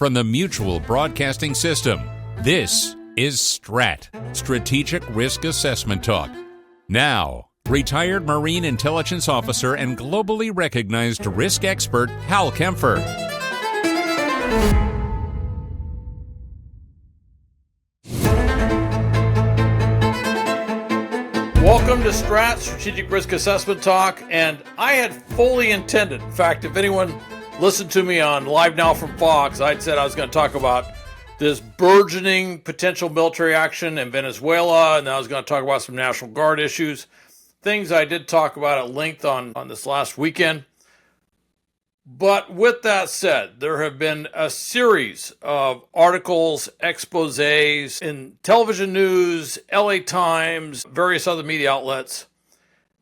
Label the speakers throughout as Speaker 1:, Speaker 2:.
Speaker 1: from the Mutual Broadcasting System. This is STRAT, Strategic Risk Assessment Talk. Now, retired Marine Intelligence Officer and globally recognized risk expert Hal Kempfer.
Speaker 2: Welcome to STRAT, Strategic Risk Assessment Talk, and I had fully intended, in fact, if anyone listened to me on Live Now from Fox, I'd said I was going to talk about this burgeoning potential military action in Venezuela, and I was going to talk about some National Guard issues, things I did talk about at length on this last weekend. But with that said, there have been a series of articles, exposés in television news, LA Times, various other media outlets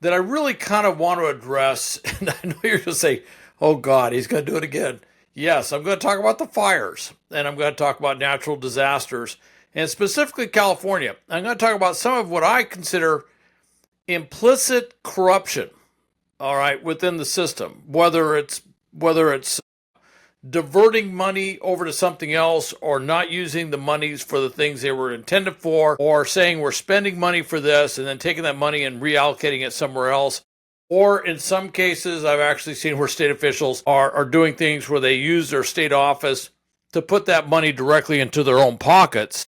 Speaker 2: that I really kind of want to address. And I know you're going to say, oh God, he's going to do it again. Yes, I'm going to talk about the fires, and I'm going to talk about natural disasters, and specifically California. I'm going to talk about some of what I consider implicit corruption, all right, within the system, whether it's diverting money over to something else or not using the monies for the things they were intended for, or saying we're spending money for this and then taking that money and reallocating it somewhere else. Or in some cases, I've actually seen where state officials are doing things where they use their state office to put that money directly into their own pockets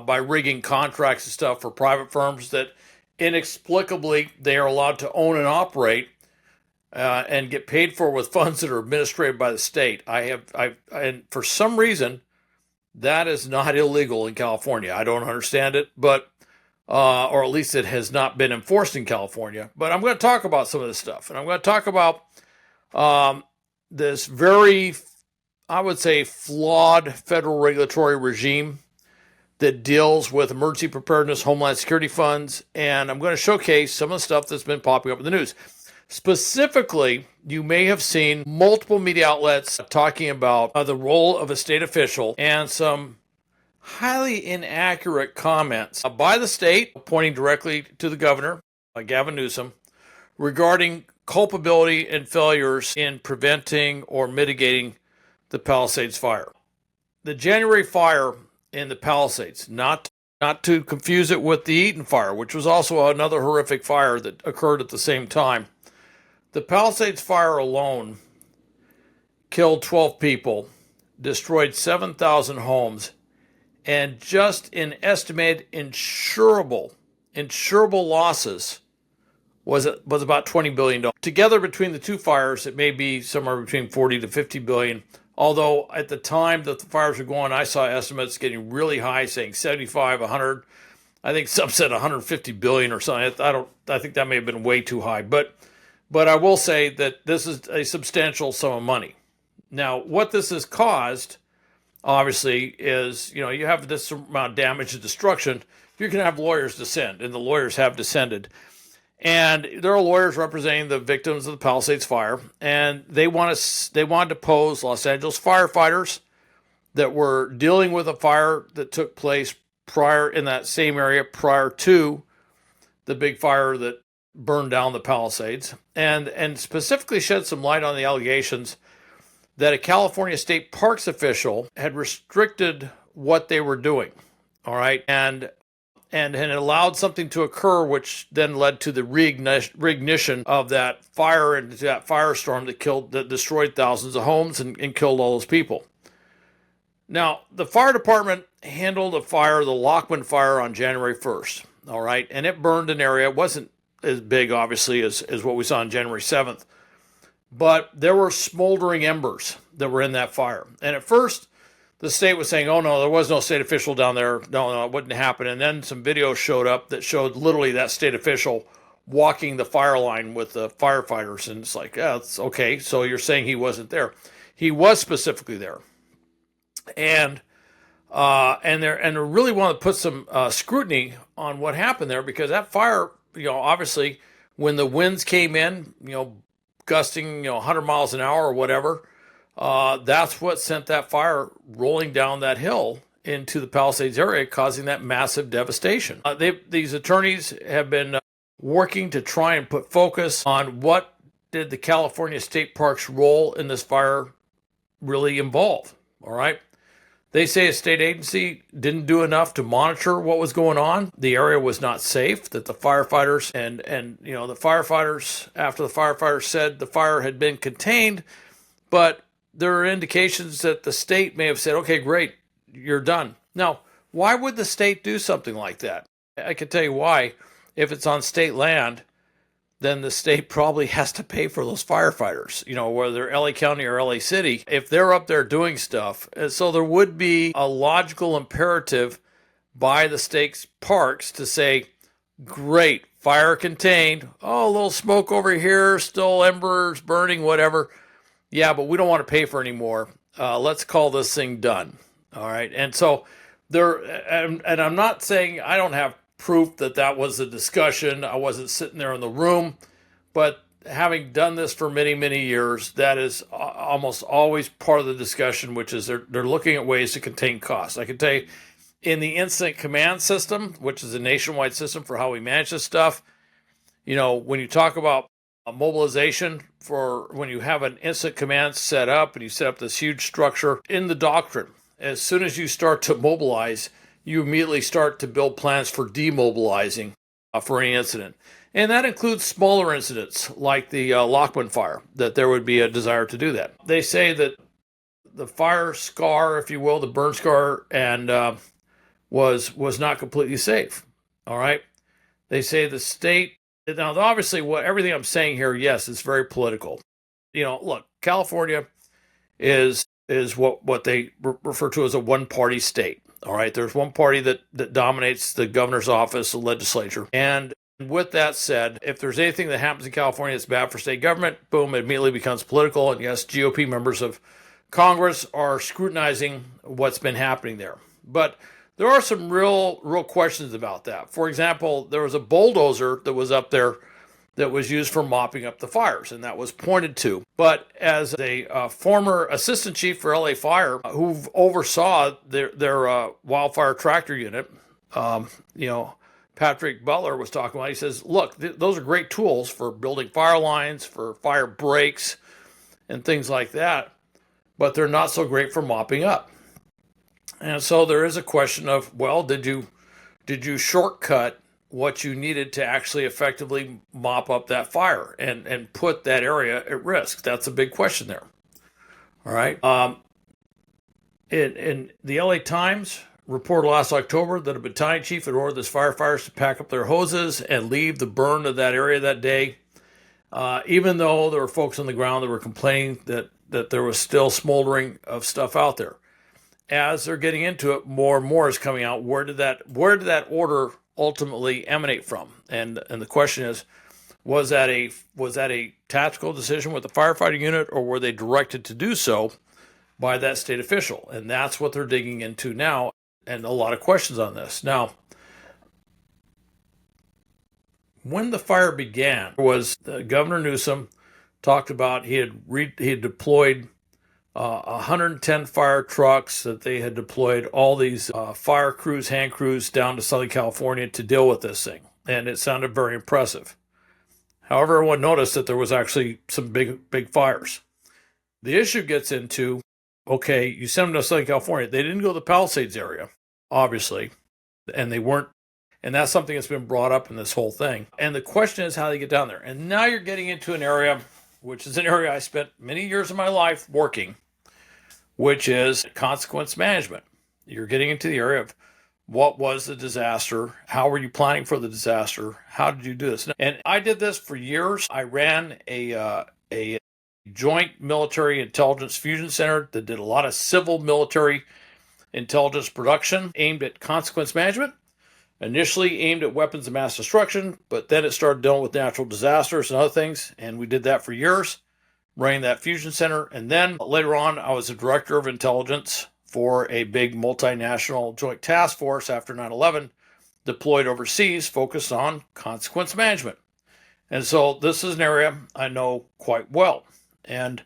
Speaker 2: by rigging contracts and stuff for private firms that inexplicably they are allowed to own and operate and get paid for with funds that are administered by the state. And for some reason, that is not illegal in California. I don't understand it, but or at least it has not been enforced in California. But I'm going to talk about some of this stuff, and I'm going to talk about this very, I would say, flawed federal regulatory regime that deals with emergency preparedness, homeland security funds, and I'm going to showcase some of the stuff that's been popping up in the news. Specifically, you may have seen multiple media outlets talking about the role of a state official and some highly inaccurate comments by the state, pointing directly to the governor, Gavin Newsom, regarding culpability and failures in preventing or mitigating the Palisades fire. The January fire in the Palisades, not to confuse it with the Eaton fire, which was also another horrific fire that occurred at the same time. The Palisades fire alone killed 12 people, destroyed 7,000 homes, and just in estimated insurable losses was about $20 billion. Together between the two fires, it may be somewhere between 40 to 50 billion. Although at the time that the fires were going, I saw estimates getting really high, saying 75, 100. I think some said 150 billion or something. I think that may have been way too high. But I will say that this is a substantial sum of money. Now, what this has caused, obviously, is, you have this amount of damage and destruction, you're going to have lawyers descend, and the lawyers have descended. And there are lawyers representing the victims of the Palisades fire, and they wanted to depose Los Angeles firefighters that were dealing with a fire that took place prior in that same area prior to the big fire that burned down the Palisades, and specifically shed some light on the allegations that a California state parks official had restricted what they were doing, all right, and had allowed something to occur, which then led to the reignition of that fire and that firestorm that destroyed thousands of homes and killed all those people. Now, the fire department handled a fire, the Lockman fire, on January 1st, all right, and it burned an area. It wasn't as big, obviously, as what we saw on January 7th. But there were smoldering embers that were in that fire. And at first, the state was saying, oh, no, there was no state official down there. No, it wouldn't happen. And then some videos showed up that showed literally that state official walking the fire line with the firefighters. And it's like, yeah, it's okay. So you're saying he wasn't there. He was specifically there. And they really want to put some scrutiny on what happened there, because that fire, obviously, when the winds came in, gusting, 100 miles an hour or whatever, that's what sent that fire rolling down that hill into the Palisades area, causing that massive devastation. These attorneys have been working to try and put focus on what did the California State Parks role in this fire really involve, all right? They say a state agency didn't do enough to monitor what was going on. The area was not safe, that the firefighters and the firefighters, after the firefighters said the fire had been contained, but there are indications that the state may have said, okay, great, you're done. Now, why would the state do something like that? I can tell you why. If it's on state land, then the state probably has to pay for those firefighters, whether they're LA County or LA City, if they're up there doing stuff. And so there would be a logical imperative by the state's parks to say, great, fire contained. Oh, a little smoke over here, still embers burning, whatever. Yeah, but we don't want to pay for any more. Let's call this thing done. All right. And so and I'm not saying I don't have proof that was a discussion. I wasn't sitting there in the room, but having done this for many, many years, that is almost always part of the discussion, which is they're looking at ways to contain costs. I can tell you, in the incident command system, which is a nationwide system for how we manage this stuff, when you talk about mobilization for when you have an incident command set up and you set up this huge structure in the doctrine, as soon as you start to mobilize, you immediately start to build plans for demobilizing for any incident. And that includes smaller incidents like the Lockman fire, that there would be a desire to do that. They say that the fire scar, if you will, the burn scar, and was not completely safe. All right. They say the state, now obviously everything I'm saying here, yes, it's very political. Look, California is what they refer to as a one-party state. All right, there's one party that dominates the governor's office, the legislature. And with that said, if there's anything that happens in California that's bad for state government, boom, it immediately becomes political. And yes, GOP members of Congress are scrutinizing what's been happening there. But there are some real questions about that. For example, there was a bulldozer that was up there that was used for mopping up the fires, and that was pointed to. But as a former assistant chief for LA Fire, who oversaw their wildfire tractor unit, Patrick Butler was talking about, he says, look, those are great tools for building fire lines, for fire breaks, and things like that, but they're not so great for mopping up. And so there is a question of, well, did you shortcut what you needed to actually effectively mop up that fire and put that area at risk? That's a big question there. All right. In the LA Times reported last October that a battalion chief had ordered his firefighters to pack up their hoses and leave the burn of that area that day, even though there were folks on the ground that were complaining that there was still smoldering of stuff out there. As they're getting into it, more and more is coming out. Where did that order ultimately emanate from? And the question is, was that a tactical decision with the firefighting unit, or were they directed to do so by that state official? And that's what they're digging into now, and a lot of questions on this. Now, when the fire began, was Governor Newsom talked about he had deployed 110 fire trucks, that they had deployed all these fire crews, hand crews down to Southern California to deal with this thing. And it sounded very impressive. However, everyone noticed that there was actually some big fires. The issue gets into, okay, you send them to Southern California. They didn't go to the Palisades area, obviously, and they weren't. And that's something that's been brought up in this whole thing. And the question is how they get down there. And now you're getting into an area, which is an area I spent many years of my life working, which is consequence management. You're getting into the area of what was the disaster? How were you planning for the disaster? How did you do this? And I did this for years. I ran a joint military intelligence fusion center that did a lot of civil military intelligence production aimed at consequence management. Initially aimed at weapons of mass destruction, but then it started dealing with natural disasters and other things, and we did that for years, running that fusion center. And then later on, I was a director of intelligence for a big multinational joint task force after 9/11, deployed overseas, focused on consequence management. And so this is an area I know quite well. And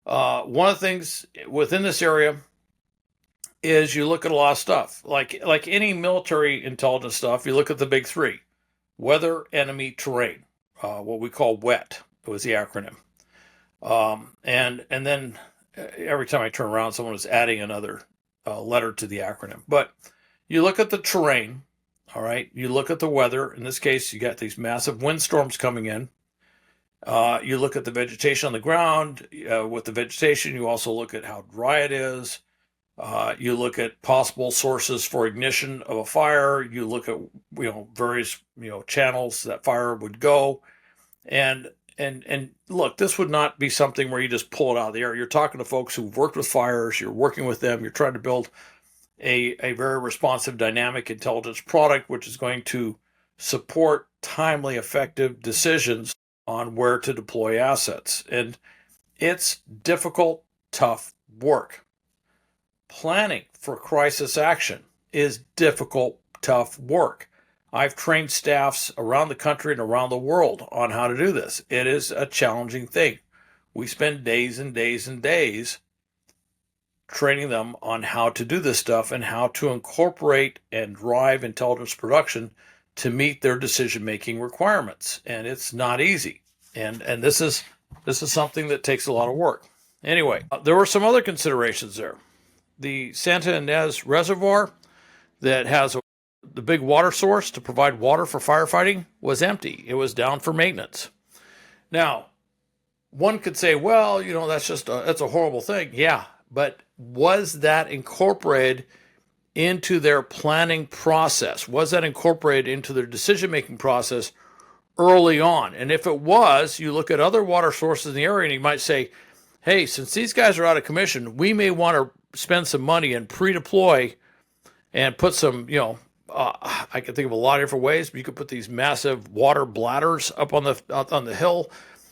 Speaker 2: one of the things within this area is you look at a lot of stuff. Like any military intelligence stuff, you look at the big three: weather, enemy, terrain, what we call WET. It was the acronym. And then every time I turn around, someone is adding another letter to the acronym. But you look at the terrain, all right? You look at the weather. In this case, you got these massive windstorms coming in. You look at the vegetation on the ground. With the vegetation, you also look at how dry it is. You look at possible sources for ignition of a fire. You look at various channels that fire would go, and look, this would not be something where you just pull it out of the air. You're talking to folks who've worked with fires. You're working with them. You're trying to build a very responsive, dynamic intelligence product, which is going to support timely, effective decisions on where to deploy assets. And it's difficult, tough work. Planning for crisis action is difficult, tough work. I've trained staffs around the country and around the world on how to do this. It is a challenging thing. We spend days and days and days training them on how to do this stuff and how to incorporate and drive intelligence production to meet their decision-making requirements. And it's not easy. And this is something that takes a lot of work. Anyway, there were some other considerations there. The Santa Ynez Reservoir that has the big water source to provide water for firefighting was empty. It was down for maintenance. Now, one could say, well, that's a horrible thing. Yeah, but was that incorporated into their planning process? Was that incorporated into their decision-making process early on? And if it was, you look at other water sources in the area and you might say, hey, since these guys are out of commission, we may want to spend some money and pre-deploy and put some, I can think of a lot of different ways, but you could put these massive water bladders up on the hill.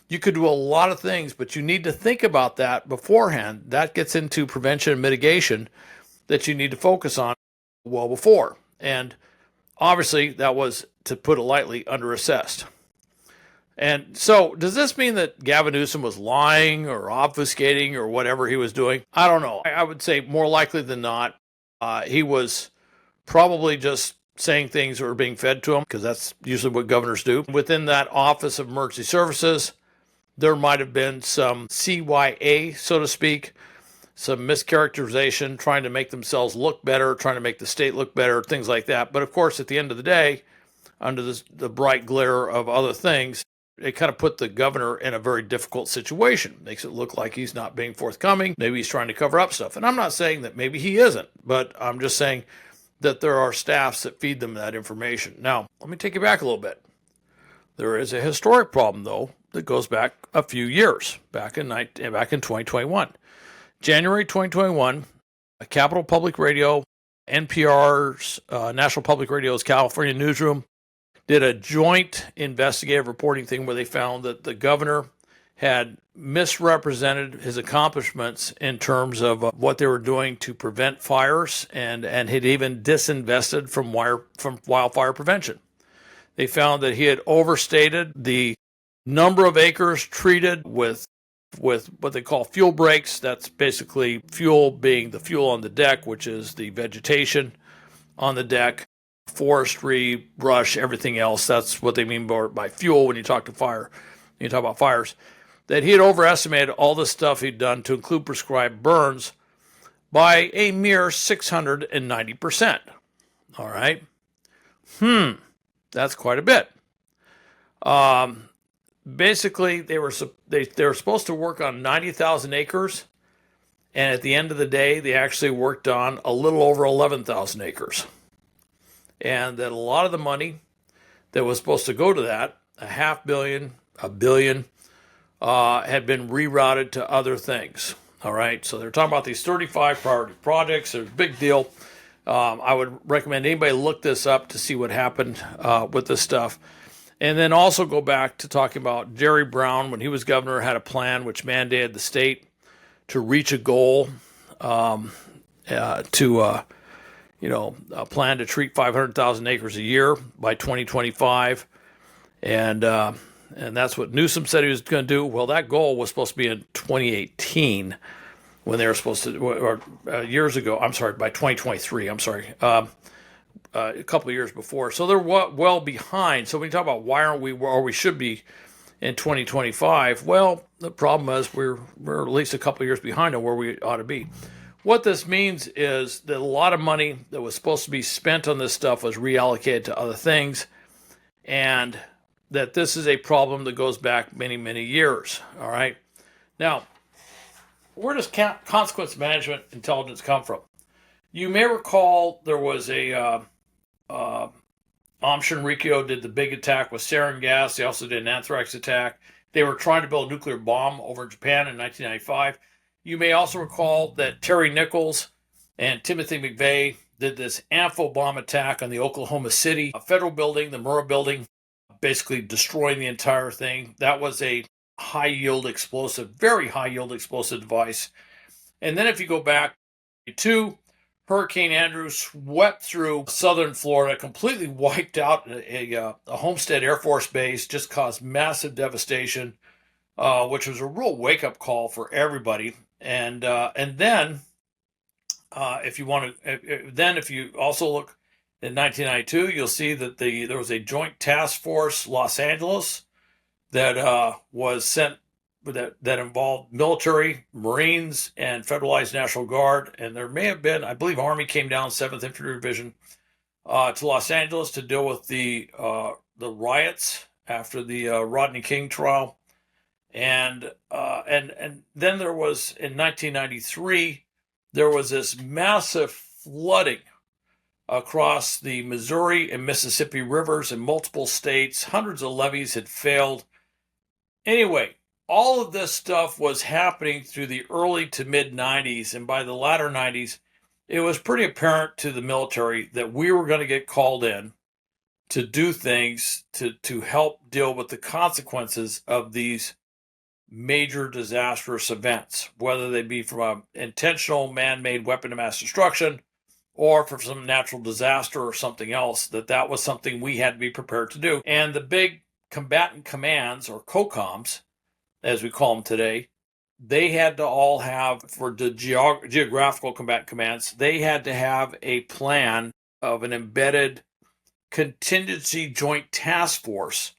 Speaker 2: You could do a lot of things, but you need to think about that beforehand. That gets into prevention and mitigation that you need to focus on well before. And obviously that was, to put it lightly, underassessed. And so does this mean that Gavin Newsom was lying or obfuscating or whatever he was doing? I don't know. I would say more likely than not, he was probably just saying things that were being fed to him, because that's usually what governors do. Within that Office of Emergency Services, there might have been some CYA, so to speak, some mischaracterization, trying to make themselves look better, trying to make the state look better, things like that. But of course, at the end of the day, under the bright glare of other things, it kind of put the governor in a very difficult situation. Makes it look like he's not being forthcoming. Maybe he's trying to cover up stuff. And I'm not saying that maybe he isn't, but I'm just saying that there are staffs that feed them that information. Now, let me take you back a little bit. There is a historic problem, though, that goes back a few years, back in 2021. January 2021, Capital Public Radio, NPR's National Public Radio's California newsroom did a joint investigative reporting thing where they found that the governor had misrepresented his accomplishments in terms of what they were doing to prevent fires, and had even disinvested from wildfire prevention. They found that he had overstated the number of acres treated with what they call fuel breaks. That's basically fuel being the fuel on the deck, which is the vegetation on the deck, forestry, brush, everything else. That's what they mean by fuel when you talk about fires. That he had overestimated all the stuff he'd done to include prescribed burns by a mere 690%. All right. That's quite a bit. Basically, they were supposed to work on 90,000 acres, and at the end of the day, they actually worked on a little over 11,000 acres. And that a lot of the money that was supposed to go to that, $500 million, $1 billion, had been rerouted to other things. All right, so they're talking about these 35 priority projects. They're a big deal. I would recommend anybody look this up to see what happened with this stuff. And then also go back to talking about Jerry Brown, when he was governor, had a plan which mandated the state to reach a goal, a plan to treat 500,000 acres a year by 2025. And that's what Newsom said he was going to do. Well, that goal was supposed to be in 2018 when they were supposed to, or years ago, by 2023, a couple of years before. So they're well behind. So when you talk about why aren't we where we should be in 2025, well, the problem is we're at least a couple of years behind on where we ought to be. what this means is that a lot of money that was supposed to be spent on this stuff was reallocated to other things, and that this is a problem that goes back many, many years. All right. Now, where does consequence management intelligence come from? You may recall there was a Shinrikyo did the big attack with sarin gas. They also did an anthrax attack. They were trying to build a nuclear bomb over in Japan in 1995. You may also recall that Terry Nichols and Timothy McVeigh did this ampho bomb attack on the Oklahoma City federal building, the Murrah building, basically destroying the entire thing. That was a high-yield explosive, very high-yield explosive device. And then if you go back to Hurricane Andrew swept through southern Florida, completely wiped out a Homestead Air Force Base, just caused massive devastation, which was a real wake-up call for everybody. And then, if you also look in 1992, you'll see that there was a joint task force, Los Angeles, that was sent that involved military, Marines, and Federalized National Guard. And there may have been, I believe, Army came down, 7th Infantry Division, to Los Angeles to deal with the riots after the Rodney King trial. And then there was, in 1993, there was this massive flooding across the Missouri and Mississippi rivers in multiple states. Hundreds of levees had failed. Anyway, all of this stuff was happening through the early to mid 90s, and by the latter 90s, it was pretty apparent to the military that we were going to get called in to do things to help deal with the consequences of these major disastrous events, whether they be from an intentional man-made weapon of mass destruction or from some natural disaster or something else, that was something we had to be prepared to do. And the big combatant commands, or COCOMs, as we call them today, they had to all have, for the geographical combatant commands, they had to have a plan of an embedded contingency joint task force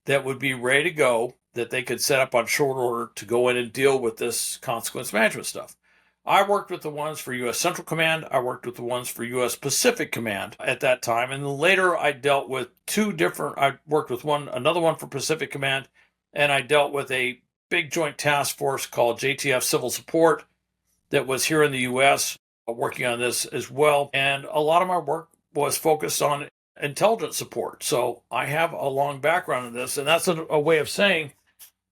Speaker 2: that would be ready to go, that they could set up on short order to go in and deal with this consequence management stuff. I worked with the ones for U.S. Central Command. I worked with the ones for U.S. Pacific Command at that time. And then later I dealt with I worked with another one for Pacific Command, and I dealt with a big joint task force called JTF Civil Support that was here in the U.S. working on this as well. And a lot of my work was focused on intelligence support. So I have a long background in this, and that's a way of saying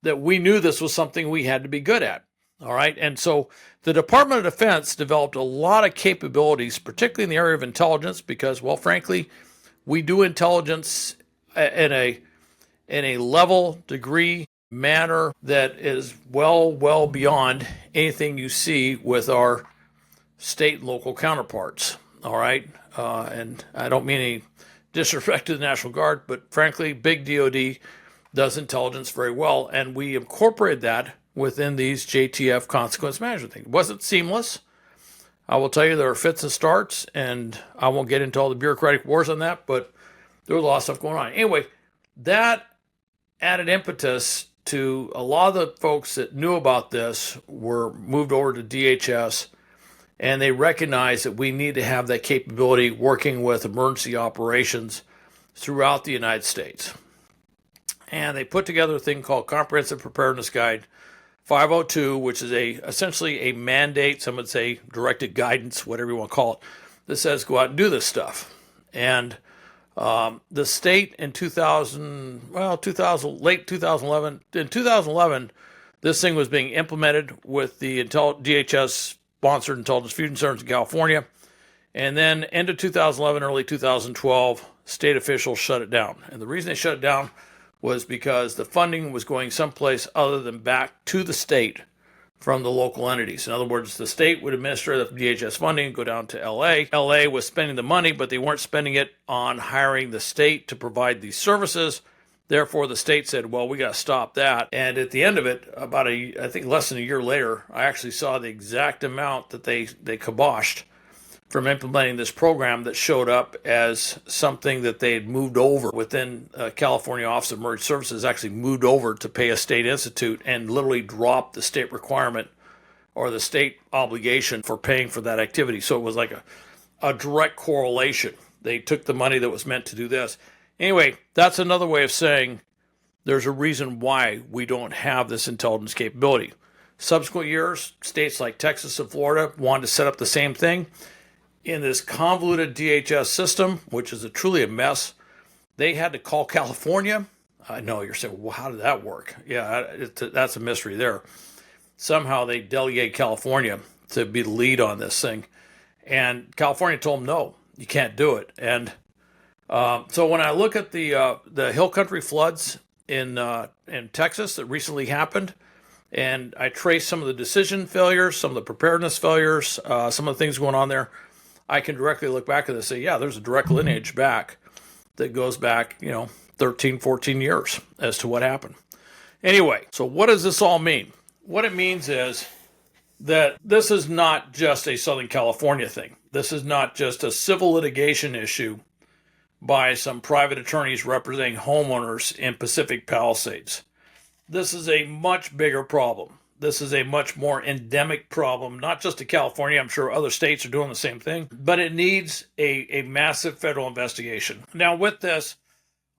Speaker 2: that we knew this was something we had to be good at. All right. And so the Department of Defense developed a lot of capabilities, particularly in the area of intelligence, because, well, frankly, we do intelligence in a level, degree, manner that is well beyond anything you see with our state and local counterparts. All right. And I don't mean any disrespect to the National Guard, but frankly, big DOD does intelligence very well. And we incorporated that within these JTF consequence management things. It wasn't seamless. I will tell you there are fits and starts, and I won't get into all the bureaucratic wars on that, but there was a lot of stuff going on. Anyway, that added impetus to a lot of the folks that knew about this were moved over to DHS, and they recognized that we need to have that capability working with emergency operations throughout the United States. And they put together a thing called Comprehensive Preparedness Guide 502, which is essentially a mandate, some would say directed guidance, whatever you want to call it, that says go out and do this stuff. And the state in late 2011, in 2011, this thing was being implemented with the DHS-sponsored intelligence fusion centers in California. And then end of 2011, early 2012, state officials shut it down. And the reason they shut it down was because the funding was going someplace other than back to the state from the local entities. In other words, the state would administer the DHS funding, go down to LA. LA was spending the money, but they weren't spending it on hiring the state to provide these services. Therefore, the state said, well, we got to stop that. And at the end of it, I think less than a year later, I actually saw the exact amount that they kiboshed from implementing this program that showed up as something that they had moved over within California Office of Emergency Services, actually moved over to pay a state institute and literally dropped the state requirement or the state obligation for paying for that activity. So it was like a direct correlation. They took the money that was meant to do this. Anyway, that's another way of saying there's a reason why we don't have this intelligence capability. Subsequent years, states like Texas and Florida wanted to set up the same thing. In this convoluted DHS system, which is truly a mess, they had to call California. I know you're saying, well, how did that work? Yeah, that's a mystery there. Somehow they delegate California to be the lead on this thing. And California told them, no, you can't do it. And so when I look at the hill country floods in Texas that recently happened, and I trace some of the decision failures, some of the preparedness failures, some of the things going on there, I can directly look back at this and say, yeah, there's a direct lineage back that goes back, 13, 14 years as to what happened. Anyway, so what does this all mean? What it means is that this is not just a Southern California thing. This is not just a civil litigation issue by some private attorneys representing homeowners in Pacific Palisades. This is a much bigger problem. This is a much more endemic problem, not just to California. I'm sure other states are doing the same thing, but it needs a massive federal investigation. Now, with this,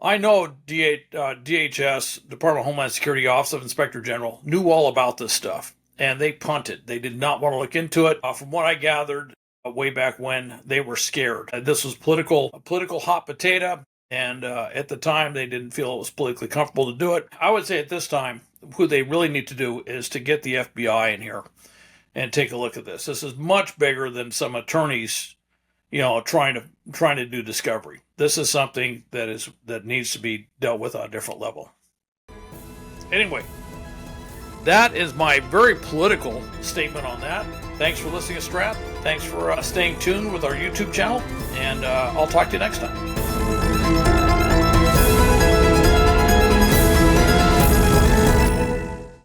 Speaker 2: I know DHS, Department of Homeland Security, Office of Inspector General, knew all about this stuff, and they punted. They did not want to look into it. From what I gathered way back when, they were scared. This was a political hot potato, and at the time, they didn't feel it was politically comfortable to do it. I would say at this time, who they really need to do is to get the FBI in here and take a look at this. This is much bigger than some attorneys, trying to do discovery. This is something that needs to be dealt with on a different level. Anyway, that is my very political statement on that. Thanks for listening to Strat. Thanks for staying tuned with our YouTube channel, and I'll talk to you next time.